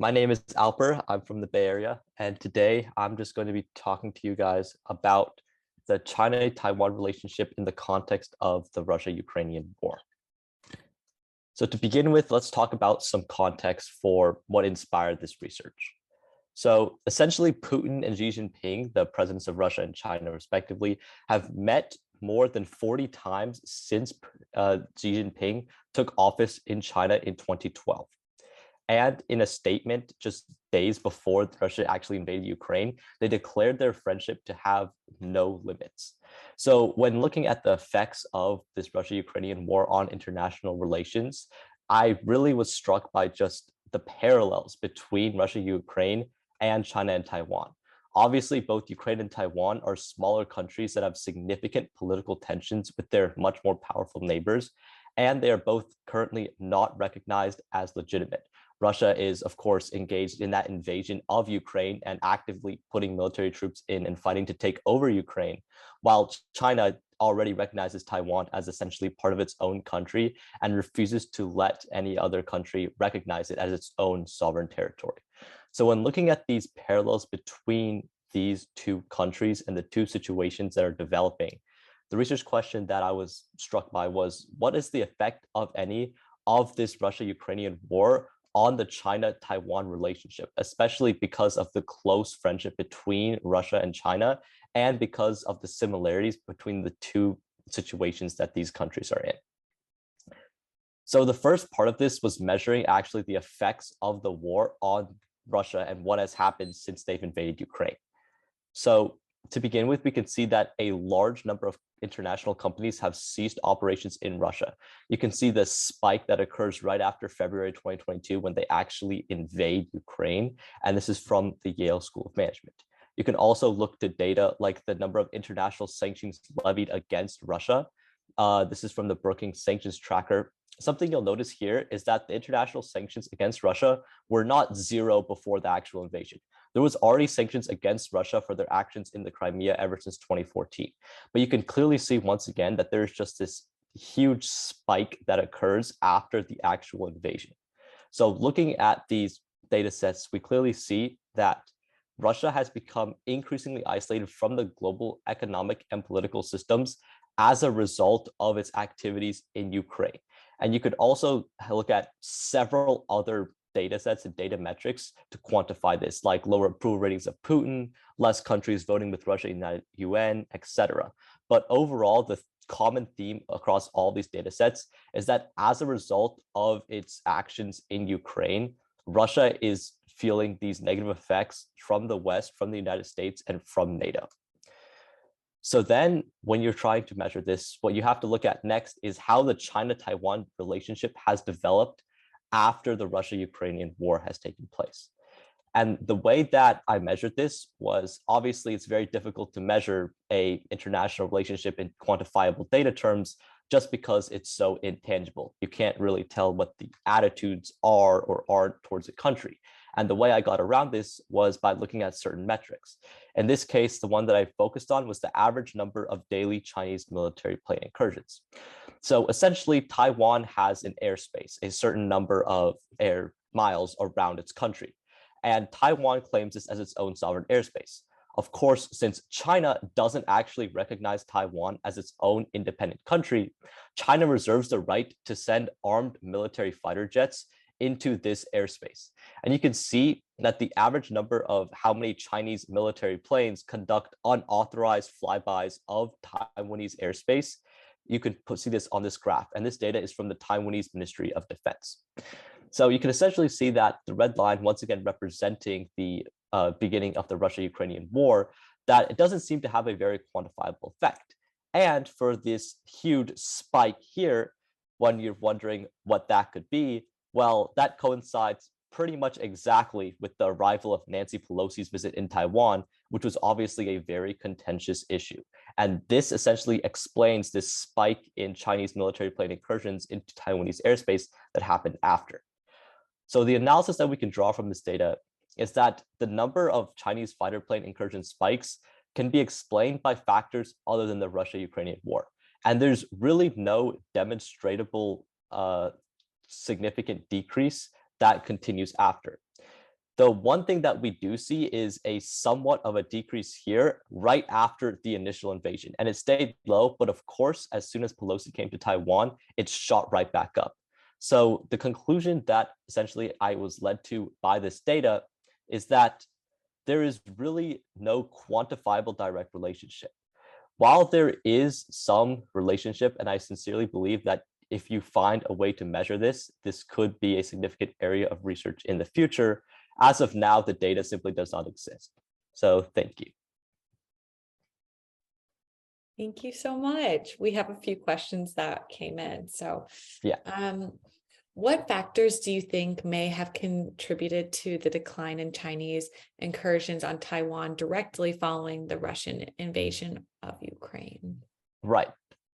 My name is Alper. I'm from the Bay Area, and today I'm just going to be talking to you guys about the China-Taiwan relationship in the context of the Russia-Ukrainian war. So to begin with, let's talk about some context for what inspired this research. So essentially, Putin and Xi Jinping, the presidents of Russia and China respectively, have met more than 40 times since Xi Jinping took office in China in 2012. And in a statement just days before Russia actually invaded Ukraine, they declared their friendship to have no limits. So when looking at the effects of this Russia-Ukrainian war on international relations, I really was struck by just the parallels between Russia-Ukraine and China and Taiwan. Obviously, both Ukraine and Taiwan are smaller countries that have significant political tensions with their much more powerful neighbors, and they are both currently not recognized as legitimate. Russia is, of course, engaged in that invasion of Ukraine and actively putting military troops in and fighting to take over Ukraine, while China already recognizes Taiwan as essentially part of its own country and refuses to let any other country recognize it as its own sovereign territory. So when looking at these parallels between these two countries and the two situations that are developing, the research question that I was struck by was, what is the effect of any of this Russia-Ukrainian war on the China-Taiwan relationship, especially because of the close friendship between Russia and China and because of the similarities between the two situations that these countries are in. So the first part of this was measuring actually the effects of the war on Russia and what has happened since they've invaded Ukraine. So to begin with, we can see that a large number of international companies have ceased operations in Russia. You can see the spike that occurs right after February 2022 when they actually invade Ukraine. And this is from the Yale School of Management. You can also look to data like the number of international sanctions levied against Russia. This is from the Brookings Sanctions Tracker. Something you'll notice here is that the international sanctions against Russia were not zero before the actual invasion. There was already sanctions against Russia for their actions in the Crimea ever since 2014. But you can clearly see once again that there's just this huge spike that occurs after the actual invasion. So looking at these data sets, we clearly see that Russia has become increasingly isolated from the global economic and political systems as a result of its activities in Ukraine. And you could also look at several other data sets and data metrics to quantify this, like lower approval ratings of Putin, less countries voting with Russia in the UN, etc. But overall, the common theme across all these data sets is that as a result of its actions in Ukraine, Russia is feeling these negative effects from the West, from the United States, and from NATO. So then when you're trying to measure this, what you have to look at next is how the China-Taiwan relationship has developed after the Russia-Ukrainian war has taken place. And the way that I measured this was, obviously it's very difficult to measure an international relationship in quantifiable data terms just because it's so intangible. You can't really tell what the attitudes are or aren't towards a country. And the way I got around this was by looking at certain metrics. In this case, the one that I focused on was the average number of daily Chinese military plane incursions. So essentially, Taiwan has an airspace, a certain number of air miles around its country. And Taiwan claims this as its own sovereign airspace. Of course, since China doesn't actually recognize Taiwan as its own independent country, China reserves the right to send armed military fighter jets into this airspace. And you can see that the average number of how many Chinese military planes conduct unauthorized flybys of Taiwanese airspace, you can see this on this graph. And this data is from the Taiwanese Ministry of Defense. So you can essentially see that the red line, once again representing the beginning of the Russia-Ukrainian war, that it doesn't seem to have a very quantifiable effect. And for this huge spike here, when you're wondering what that could be, well, that coincides pretty much exactly with the arrival of Nancy Pelosi's visit in Taiwan, which was obviously a very contentious issue. And this essentially explains this spike in Chinese military plane incursions into Taiwanese airspace that happened after. So the analysis that we can draw from this data is that the number of Chinese fighter plane incursion spikes can be explained by factors other than the Russia-Ukrainian war. And there's really no demonstrable significant decrease that continues after. The one thing that we do see is a somewhat of a decrease here right after the initial invasion. And it stayed low, but of course, as soon as Pelosi came to Taiwan, it shot right back up. So the conclusion that essentially I was led to by this data is that there is really no quantifiable direct relationship. While there is some relationship, and I sincerely believe that if you find a way to measure this, this could be a significant area of research in the future. As of now, the data simply does not exist. So thank you. Thank you so much. We have a few questions that came in. So yeah. What factors do you think may have contributed to the decline in Chinese incursions on Taiwan directly following the Russian invasion of Ukraine? Right.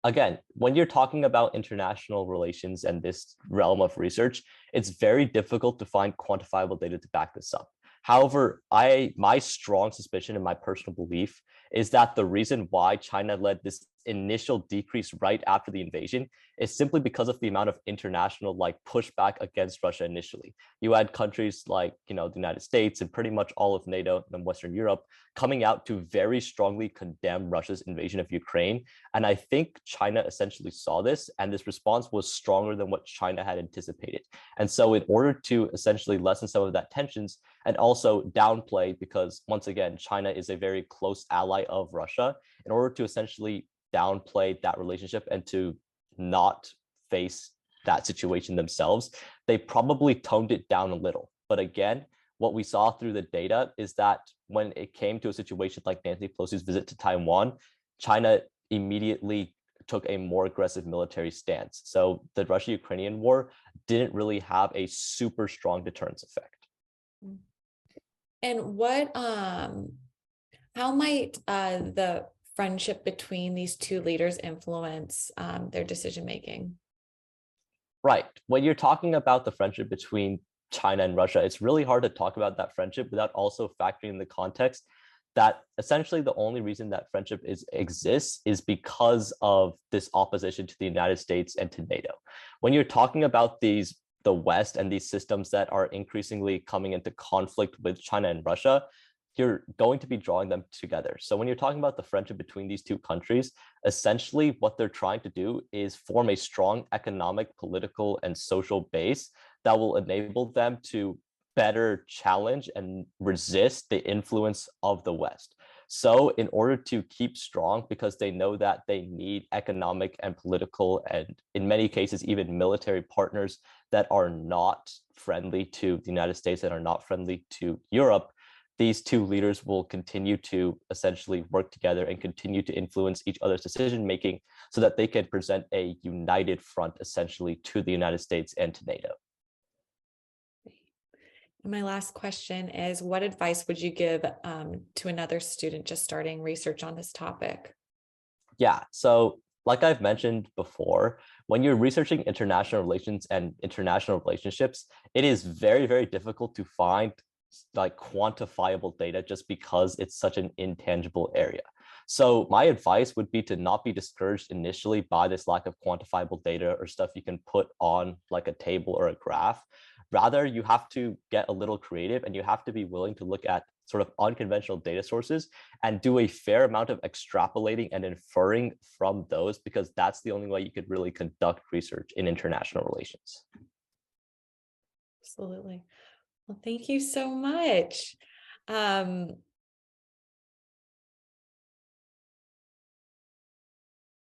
Again, when you're talking about international relations and this realm of research, it's very difficult to find quantifiable data to back this up. However, my strong suspicion and my personal belief is that the reason why China led this initial decrease right after the invasion is simply because of the amount of international pushback against Russia initially. You had countries like the United States and pretty much all of NATO and Western Europe coming out to very strongly condemn Russia's invasion of Ukraine. And I think China essentially saw this, and this response was stronger than what China had anticipated. And so in order to essentially lessen some of that tensions and also downplay, because once again, China is a very close ally of Russia, in order to essentially downplay that relationship and to not face that situation themselves, they probably toned it down a little. But again, what we saw through the data is that when it came to a situation like Nancy Pelosi's visit to Taiwan, China immediately took a more aggressive military stance. So the Russia-Ukrainian war didn't really have a super strong deterrence effect. And how might the friendship between these two leaders influence their decision making? Right. When you're talking about the friendship between China and Russia, it's really hard to talk about that friendship without also factoring in the context that essentially the only reason that friendship exists is because of this opposition to the United States and to NATO. When you're talking about the West and these systems that are increasingly coming into conflict with China and Russia, you're going to be drawing them together. So when you're talking about the friendship between these two countries, essentially what they're trying to do is form a strong economic, political, and social base that will enable them to better challenge and resist the influence of the West. So in order to keep strong, because they know that they need economic and political, and in many cases, even military partners that are not friendly to the United States and are not friendly to Europe, these two leaders will continue to essentially work together and continue to influence each other's decision-making so that they can present a united front essentially to the United States and to NATO. My last question is, what advice would you give to another student just starting research on this topic? Yeah, so like I've mentioned before, when you're researching international relations and international relationships, it is very, very difficult to find quantifiable data just because it's such an intangible area. So my advice would be to not be discouraged initially by this lack of quantifiable data or stuff you can put on a table or a graph. Rather, you have to get a little creative and you have to be willing to look at sort of unconventional data sources and do a fair amount of extrapolating and inferring from those, because that's the only way you could really conduct research in international relations. Absolutely. Well, thank you so much.